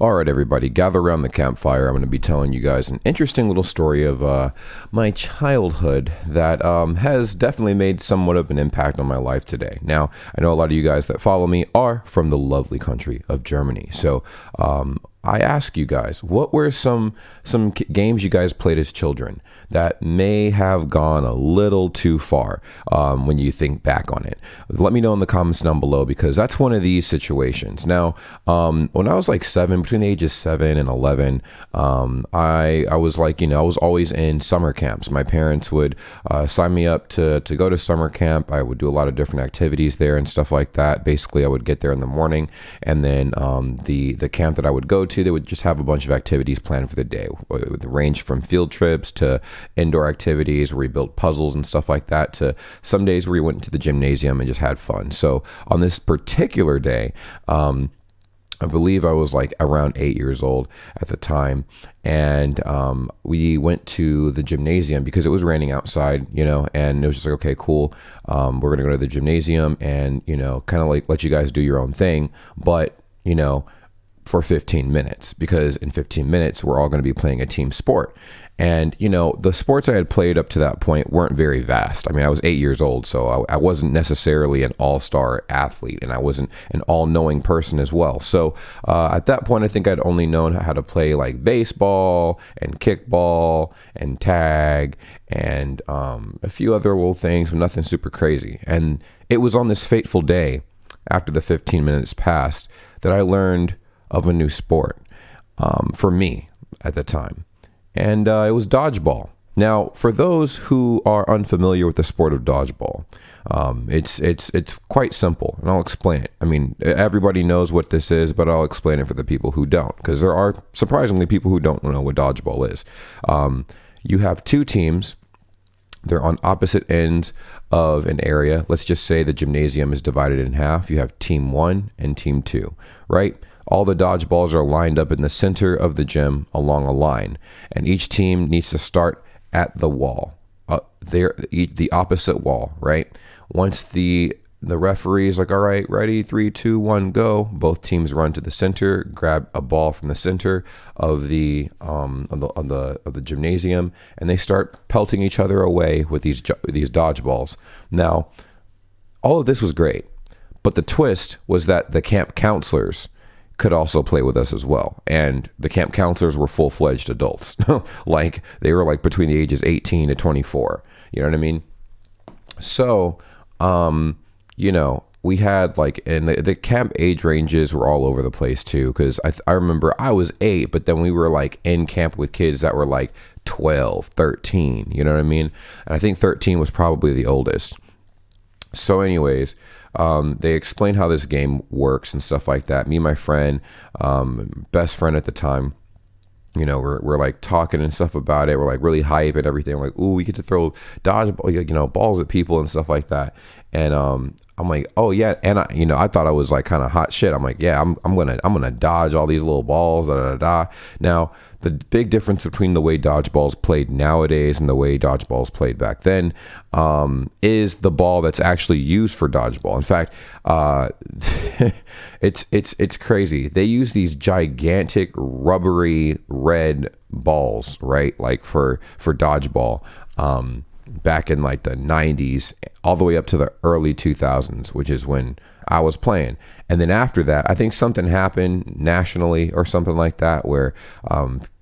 All right, everybody, gather around the campfire. I'm going to be telling you guys an interesting little story of my childhood that has definitely made somewhat of an impact on my life today. Now, I know a lot of you guys that follow me are from the lovely country of Germany. So I ask you guys, what were some games you guys played as children that may have gone a little too far when you think back on it? Let me know in the comments down below, because that's one of these situations. Now, when I was like between the ages 7 and 11, I was like, I was always in summer camps. My parents would sign me up to go to summer camp. I would do a lot of different activities there and stuff like that. Basically, I would get there in the morning, and then the camp that I would go to, they would just have a bunch of activities planned for the day. It would range from field trips to indoor activities where we built puzzles and stuff like that, to some days where we went to the gymnasium and just had fun. So on this particular day, I believe I was like around 8 years old at the time. And we went to the gymnasium because it was raining outside, and it was just like, okay, cool. We're going to go to the gymnasium and, kind of like let you guys do your own thing. But, for 15 minutes, because in 15 minutes, we're all going to be playing a team sport. And, the sports I had played up to that point weren't very vast. I mean, I was 8 years old, so I wasn't necessarily an all-star athlete, and I wasn't an all-knowing person as well. So at that point, I think I'd only known how to play like baseball and kickball and tag and a few other little things, but nothing super crazy. And it was on this fateful day after the 15 minutes passed that I learned of a new sport for me at the time. And it was dodgeball. Now, for those who are unfamiliar with the sport of dodgeball, it's quite simple, and I'll explain it. I mean, everybody knows what this is, but I'll explain it for the people who don't, because there are surprisingly people who don't know what dodgeball is. You have two teams. They're on opposite ends of an area. Let's just say the gymnasium is divided in half. You have team 1 and team 2, right? All the dodgeballs are lined up in the center of the gym along a line, and each team needs to start at the wall, the opposite wall, right? Once the referee is like, all right, ready, 3, 2, 1, go. Both teams run to the center, grab a ball from the center of the gymnasium, and they start pelting each other away with these dodgeballs. Now, all of this was great, but the twist was that the camp counselors could also play with us as well. And the camp counselors were full-fledged adults. Like, they were like between the ages 18 to 24. You know what I mean? So, we had like, and the camp age ranges were all over the place too. Cause I remember I was 8, but then we were like in camp with kids that were like 12, 13, you know what I mean? And I think 13 was probably the oldest. So anyways, they explained how this game works and stuff like that. Me and my friend, best friend at the time, we're like talking and stuff about it. We're like really hype and everything. We're like, ooh, we get to throw dodgeball, balls at people and stuff like that. And I'm like, oh yeah, and I thought I was like kind of hot shit. I'm like, yeah, I'm gonna dodge all these little balls, da da da. Now, the big difference between the way dodgeball's played nowadays and the way dodgeball's played back then is the ball that's actually used for dodgeball. In fact, it's crazy. They use these gigantic rubbery red balls, right? Like for dodgeball. Back in like the 90s all the way up to the early 2000s, which is when I was playing. And then after that, I think something happened nationally or something like that, where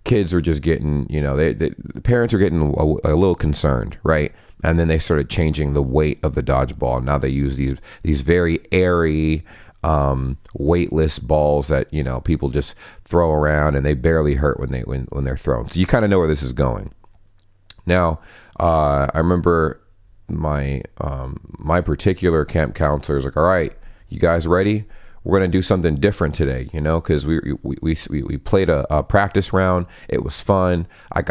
kids were just getting, the parents are getting a little concerned, right? And then they started changing the weight of the dodgeball. Now they use these very airy, weightless balls that, people just throw around, and they barely hurt when they're thrown. So you kind of know where this is going. Now, I remember my particular camp counselor was like, all right, you guys ready? We're going to do something different today, because we played a practice round. It was fun. I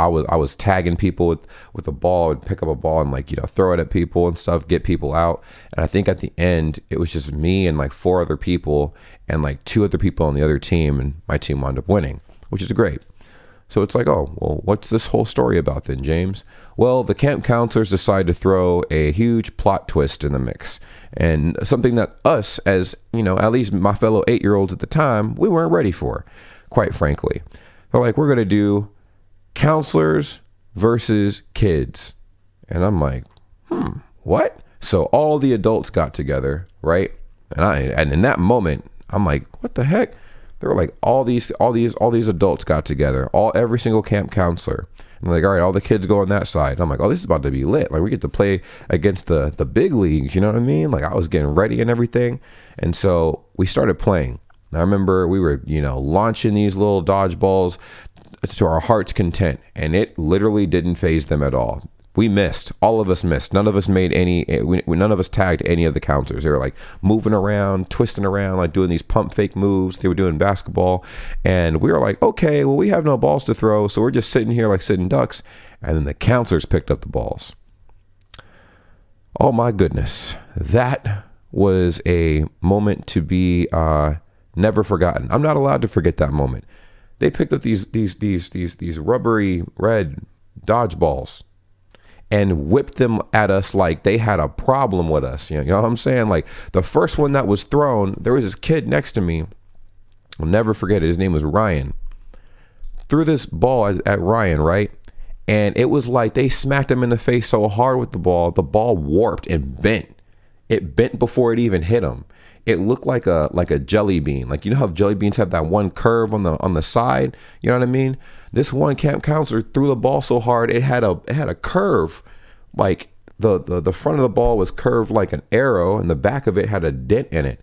was tagging people with a ball. I'd pick up a ball and throw it at people and stuff, get people out. And I think at the end, it was just me and like 4 other people and like 2 other people on the other team, and my team wound up winning, which is great. So it's like, oh, well, what's this whole story about then, James? Well, the camp counselors decide to throw a huge plot twist in the mix, and something that us, as at least my fellow 8-year-olds at the time, we weren't ready for, quite frankly. They're like, we're going to do counselors versus kids. And I'm like, what? So all the adults got together, right? And in that moment, I'm like, what the heck? They were like, all these adults got together, every single camp counselor. And they're like, all right, all the kids go on that side. I'm like, oh, this is about to be lit. Like, we get to play against the big leagues. You know what I mean? Like, I was getting ready and everything. And so we started playing. And I remember we were, launching these little dodgeballs to our heart's content. And it literally didn't faze them at all. We missed. All of us missed. None of us made any. None of us tagged any of the counters. They were like moving around, twisting around, like doing these pump fake moves. They were doing basketball, and we were like, okay, well, we have no balls to throw, so we're just sitting here like sitting ducks. And then the counters picked up the balls. Oh my goodness, that was a moment to be never forgotten. I'm not allowed to forget that moment. They picked up these rubbery red dodgeballs and whipped them at us like they had a problem with us. You know what I'm saying? Like, the first one that was thrown, there was this kid next to me. I'll never forget it. His name was Ryan. Threw this ball at Ryan, right? And it was like they smacked him in the face so hard with the ball warped and bent. It bent before it even hit him. It looked like a jelly bean. Like, you know how jelly beans have that one curve on the side? You know what I mean? This one camp counselor threw the ball so hard it had a curve. Like, the front of the ball was curved like an arrow, and the back of it had a dent in it.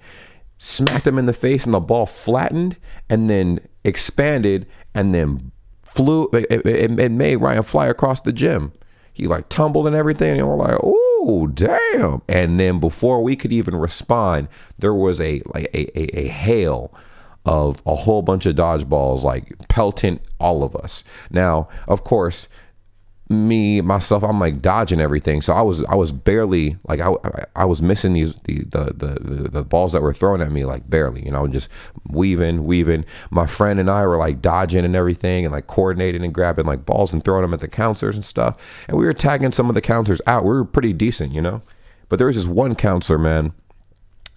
Smacked him in the face, and the ball flattened and then expanded and then flew. It made Ryan fly across the gym. He like tumbled and everything, and we're like, oh damn. And then before we could even respond, there was a hail of a whole bunch of dodgeballs like pelting all of us. Now, of course, myself, I'm like dodging everything, so I was barely, like, I was missing the balls that were thrown at me, like barely, just weaving. My friend and I were like dodging and everything, and like coordinating and grabbing like balls and throwing them at the counters and stuff, and we were tagging some of the counters out. We were pretty decent, but there was this one counselor, man,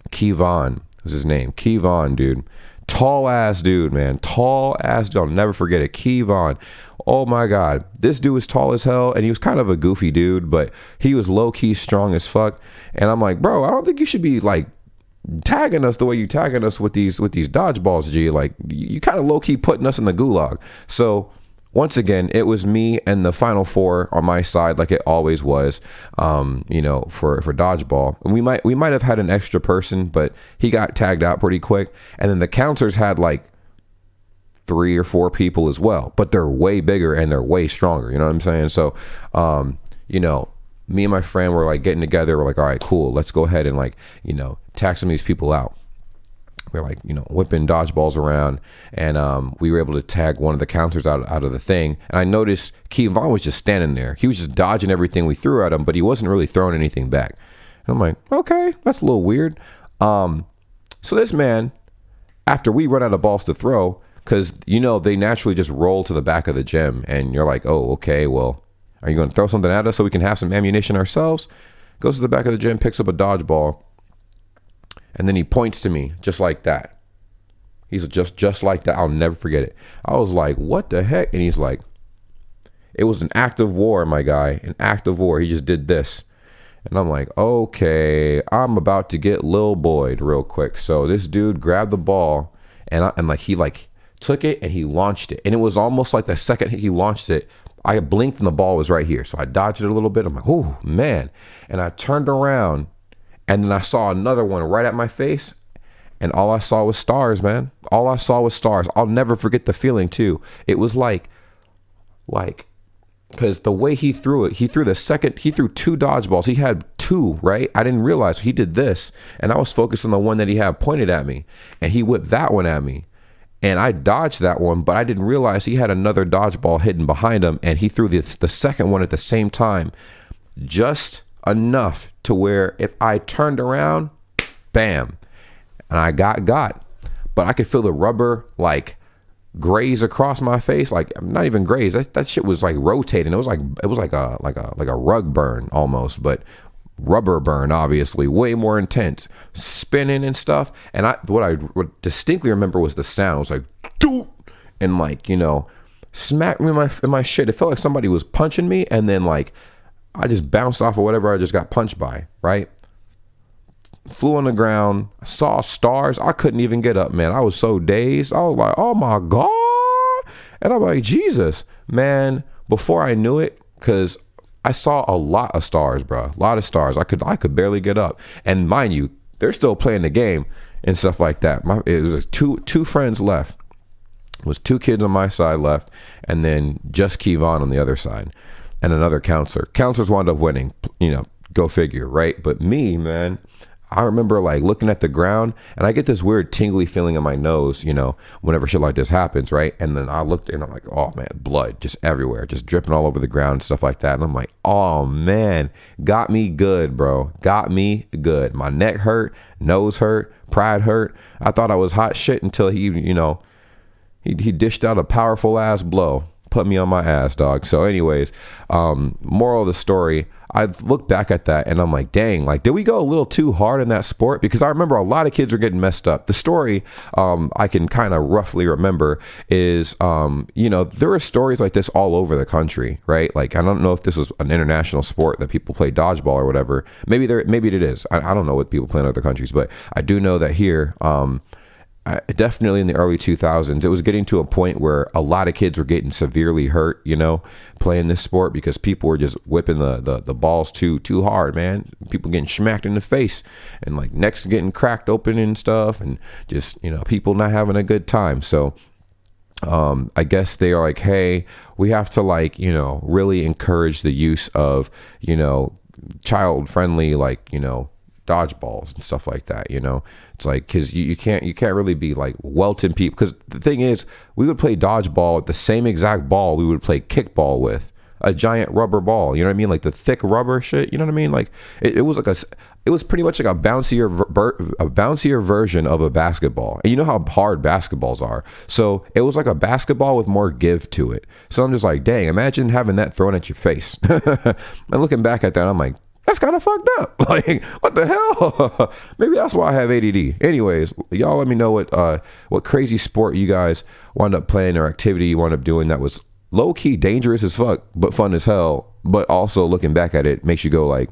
Kevon was his name. Kevon, dude. Tall ass dude, man. Tall ass dude. I'll never forget it. Kevon. Oh my God. This dude was tall as hell, and he was kind of a goofy dude, but he was low key strong as fuck. And I'm like, bro, I don't think you should be like tagging us the way you tagging us with these dodgeballs, G. Like, you kind of low key putting us in the gulag. So once again, it was me and the final four on my side, like it always was, for dodgeball. And we might have had an extra person, but he got tagged out pretty quick. And then the counters had like 3 or 4 people as well, but they're way bigger and they're way stronger. You know what I'm saying? So, me and my friend were like getting together. We're like, all right, cool. Let's go ahead and like, tag some of these people out. We're like, whipping dodgeballs around, and we were able to tag one of the counters out of the thing. And I noticed Kevon was just standing there. He was just dodging everything we threw at him, but he wasn't really throwing anything back. And I'm like, okay, that's a little weird. So this man, after we run out of balls to throw, because, they naturally just roll to the back of the gym, and you're like, oh, okay, well, are you going to throw something at us so we can have some ammunition ourselves? Goes to the back of the gym, picks up a dodgeball, and then he points to me just like that. He's just like that. I'll never forget it. I was like, what the heck? And he's like, it was an act of war, my guy. An act of war. He just did this. And I'm like, okay, I'm about to get Lil Boyd real quick. So this dude grabbed the ball, and he took it and he launched it. And it was almost like the second he launched it, I blinked and the ball was right here. So I dodged it a little bit. I'm like, oh, man. And I turned around, and then I saw another one right at my face, and all I saw was stars, man. All I saw was stars. I'll never forget the feeling, too. It was like, because the way he threw it, he threw 2 dodgeballs. He had 2, right? I didn't realize he did this, and I was focused on the one that he had pointed at me, and he whipped that one at me. And I dodged that one, but I didn't realize he had another dodgeball hidden behind him, and he threw the second one at the same time, just enough to where if I turned around, bam, and I got. But I could feel the rubber, like graze across my face. Like, not even graze. That shit was like rotating. It was like a rug burn almost, but rubber burn, obviously, way more intense, spinning and stuff. And what I distinctly remember was the sound. It was like, doop, and like, you know, smacked me in my shit. It felt like somebody was punching me, and then like I just bounced off of whatever I just got punched by, right? Flew on the ground, saw stars. I couldn't even get up, man. I was so dazed. I was like, oh my God. And I'm like, Jesus, man. Before I knew it, because I saw a lot of stars, bro. A lot of stars. I could barely get up. And mind you, they're still playing the game and stuff like that. It was two friends left. It was 2 kids on my side left, and then just Kevon on the other side, and another counselor. Counselors wound up winning, you know, go figure, right? But me, man, I remember like looking at the ground, and I get this weird tingly feeling in my nose, you know, whenever shit like this happens, right? And then I looked and I'm like, oh man, blood just everywhere, just dripping all over the ground and stuff like that. And I'm like, oh man, got me good, bro. Got me good. My neck hurt, nose hurt, pride hurt. I thought I was hot shit until he, you know, he dished out a powerful ass blow, put me on my ass, dog. So anyways, moral of the story, I look back at that and I'm like, dang, like, did we go a little too hard in that sport? Because I remember a lot of kids were getting messed up. The story I can kind of roughly remember is, you know, there were stories like this all over the country, right? Like, I don't know if this was an international sport that people play dodgeball or whatever. Maybe it is. I don't know what people play in other countries, but I do know that here, definitely in the early 2000s, it was getting to a point where a lot of kids were getting severely hurt, you know, playing this sport because people were just whipping the balls too hard, man. People getting smacked in the face and like necks getting cracked open and stuff, and just, you know, people not having a good time. So I guess they are like, hey, we have to, like, you know, really encourage the use of, you know, child friendly, like, you know, dodgeballs and stuff like that, you know. It's like, because you can't really be like welting people, because the thing is, we would play dodgeball with the same exact ball we would play kickball with, a giant rubber ball, you know what I mean, like the thick rubber shit, you know what I mean, like it was pretty much like a bouncier version of a basketball. And you know how hard basketballs are, so it was like a basketball with more give to it. So I'm just like, dang, imagine having that thrown at your face. And looking back at that, I'm like, that's kind of fucked up. Like, what the hell? Maybe that's why I have ADD. Anyways, y'all let me know what crazy sport you guys wound up playing or activity you wound up doing that was low-key dangerous as fuck, but fun as hell. But also looking back at it makes you go like,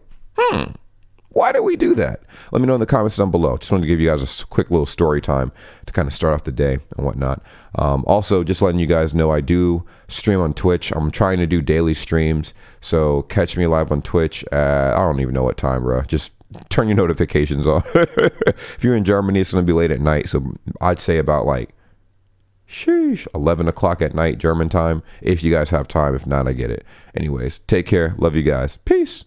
why did we do that? Let me know in the comments down below. Just wanted to give you guys a quick little story time to kind of start off the day and whatnot. Also, just letting you guys know, I do stream on Twitch. I'm trying to do daily streams. So catch me live on Twitch at, I don't even know what time, bro. Just turn your notifications on. If you're in Germany, it's going to be late at night. So I'd say about like, 11 o'clock at night, German time. If you guys have time. If not, I get it. Anyways, take care. Love you guys. Peace.